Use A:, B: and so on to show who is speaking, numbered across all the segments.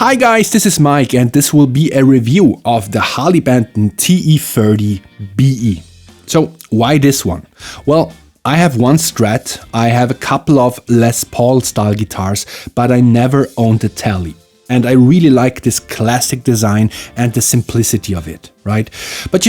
A: Hi guys, this is Mike and this will be a review of the HARLEY BENTON TE-30 BE. So why this one? Well, I have one Strat, I have a couple of Les Paul style guitars, but I never owned a Tele. And I really like this classic design and the simplicity of it, right? But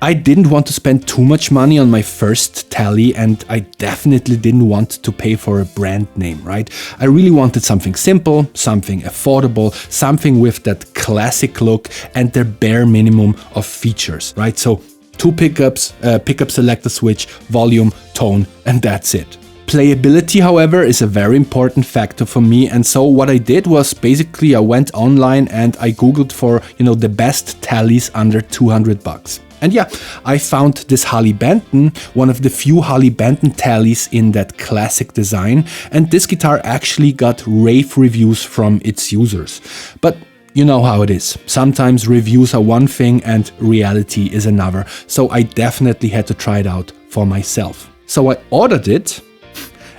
A: I didn't want to spend too much money on my first Tele, and I definitely didn't want to pay for a brand name, right? I really wanted something simple, something affordable, something with that classic look and the bare minimum of features, right? So 2 pickups, pickup selector switch, volume, tone, and that's it. Playability, however, is a very important factor for me, and so what I did was basically I went online and I googled for, the best Teles under 200 bucks. And yeah, I found this HARLEY BENTON, one of the few HARLEY BENTON Teles in that classic design, and this guitar actually got rave reviews from its users. But you know how it is. Sometimes reviews are one thing and reality is another, so I definitely had to try it out for myself. So I ordered it,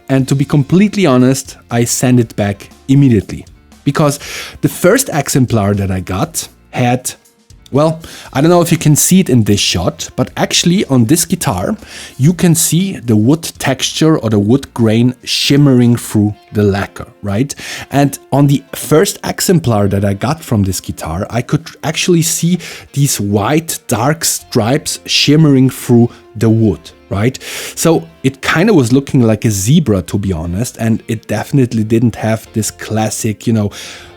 A: and to be completely honest, I sent it back immediately. Because the first exemplar that I got had, well, I don't know if you can see it in this shot, but actually on this guitar, you can see the wood texture or the wood grain shimmering through the lacquer, right? And on the first exemplar that I got from this guitar, I could actually see these white dark stripes shimmering through the wood, right? So it kind of was looking like a zebra, to be honest, and it definitely didn't have this classic,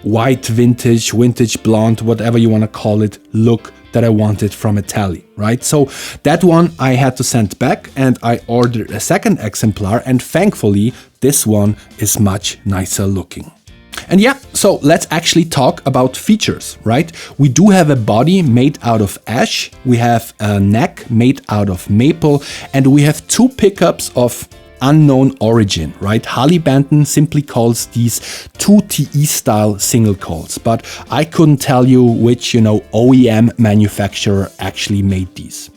A: white vintage blonde, whatever you want to call it, look that I wanted from a Tele, right? So that one I had to send back, and I ordered a second exemplar, and thankfully this one is much nicer looking. And yeah, so let's actually talk about features, right? We do have a body made out of ash, we have a neck made out of maple, and we have 2 pickups of unknown origin, right? HARLEY BENTON simply calls these 2 TE style single coils, but I couldn't tell you which, OEM manufacturer actually made these.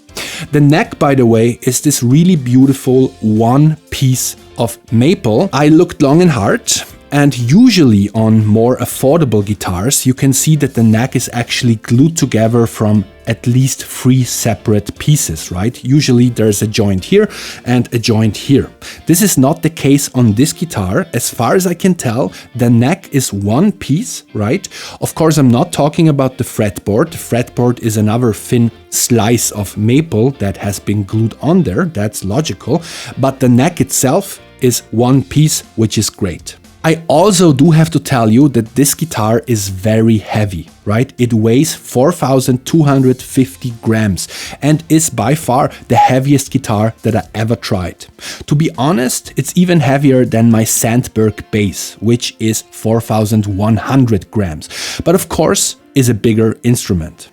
A: The neck, by the way, is this really beautiful one piece of maple. I looked long and hard, and usually on more affordable guitars, you can see that the neck is actually glued together from at least 3 separate pieces, right? Usually there's a joint here and a joint here. This is not the case on this guitar. As far as I can tell, the neck is one piece, right? Of course, I'm not talking about the fretboard. The fretboard is another thin slice of maple that has been glued on there. That's logical. But the neck itself is one piece, which is great. I also do have to tell you that this guitar is very heavy, right? It weighs 4,250 grams and is by far the heaviest guitar that I ever tried. To be honest, it's even heavier than my Sandberg bass, which is 4,100 grams, but of course is a bigger instrument.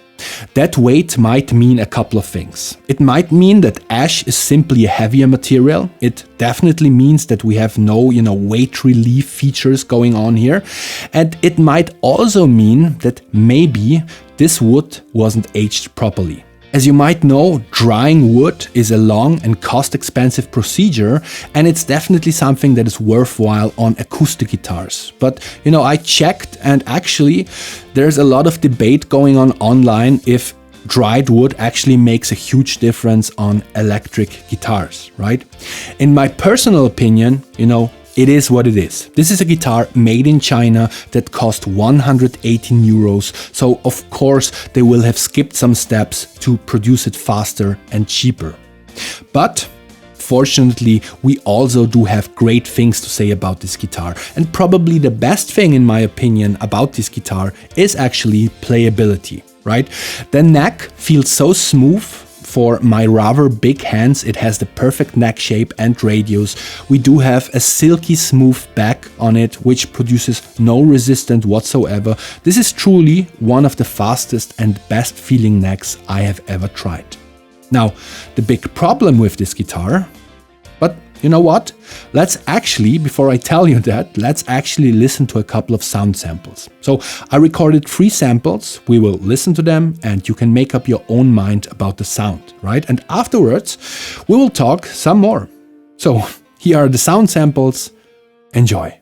A: That weight might mean a couple of things. It might mean that ash is simply a heavier material. It definitely means that we have no, weight relief features going on here. And it might also mean that maybe this wood wasn't aged properly. As you might know, drying wood is a long and cost-expensive procedure, and it's definitely something that is worthwhile on acoustic guitars. But, I checked, and actually there's a lot of debate going on online if dried wood actually makes a huge difference on electric guitars, right? In my personal opinion, it is what it is. This is a guitar made in China that cost 118 euros, so of course they will have skipped some steps to produce it faster and cheaper. But fortunately, we also do have great things to say about this guitar, and probably the best thing in my opinion about this guitar is actually playability, right? The neck feels so smooth. For my rather big hands, it has the perfect neck shape and radius. We do have a silky smooth back on it, which produces no resistance whatsoever. This is truly one of the fastest and best feeling necks I have ever tried. Now, the big problem with this guitar, but you know what? Let's actually, before I tell you that, let's actually listen to a couple of sound samples. So I recorded 3 samples, we will listen to them and you can make up your own mind about the sound, right? And afterwards, we will talk some more. So here are the sound samples, enjoy.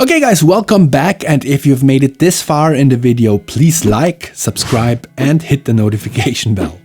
A: Okay guys, welcome back, and if you've made it this far in the video, please like, subscribe and hit the notification bell.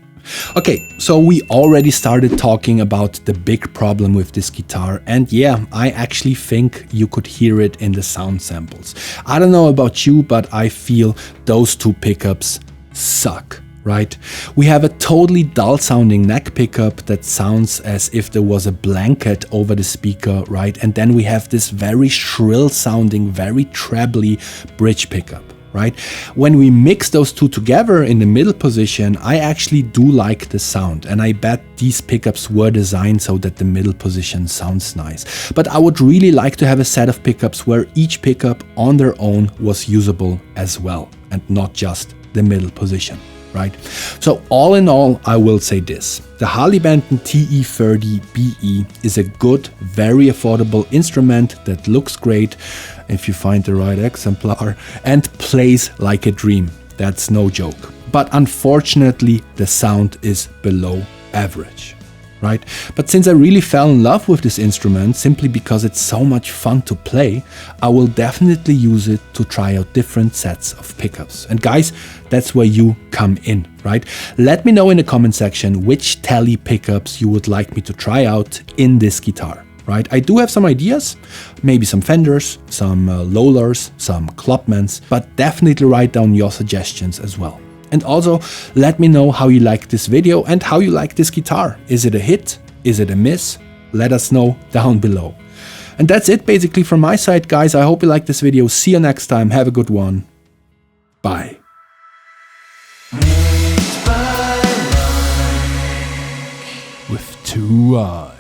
A: Okay, so we already started talking about the big problem with this guitar, and yeah, I actually think you could hear it in the sound samples. I don't know about you, but I feel those two pickups suck. Right? We have a totally dull sounding neck pickup that sounds as if there was a blanket over the speaker, right? And then we have this very shrill sounding, very trebly bridge pickup, right? When we mix those two together in the middle position, I actually do like the sound, and I bet these pickups were designed so that the middle position sounds nice. But I would really like to have a set of pickups where each pickup on their own was usable as well, and not just the middle position. Right? So all in all, I will say this. The HARLEY BENTON TE-30 BE is a good, very affordable instrument that looks great if you find the right exemplar and plays like a dream. That's no joke. But unfortunately, the sound is below average. Right? But since I really fell in love with this instrument simply because it's so much fun to play, I will definitely use it to try out different sets of pickups. And guys, that's where you come in, right? Let me know in the comment section which Tele pickups you would like me to try out in this guitar. Right? I do have some ideas, maybe some Fenders, some Lollers, some Clubmans, but definitely write down your suggestions as well. And also, let me know how you like this video and how you like this guitar. Is it a hit? Is it a miss? Let us know down below. And that's it basically from my side, guys. I hope you liked this video. See you next time. Have a good one. Bye. With two eyes.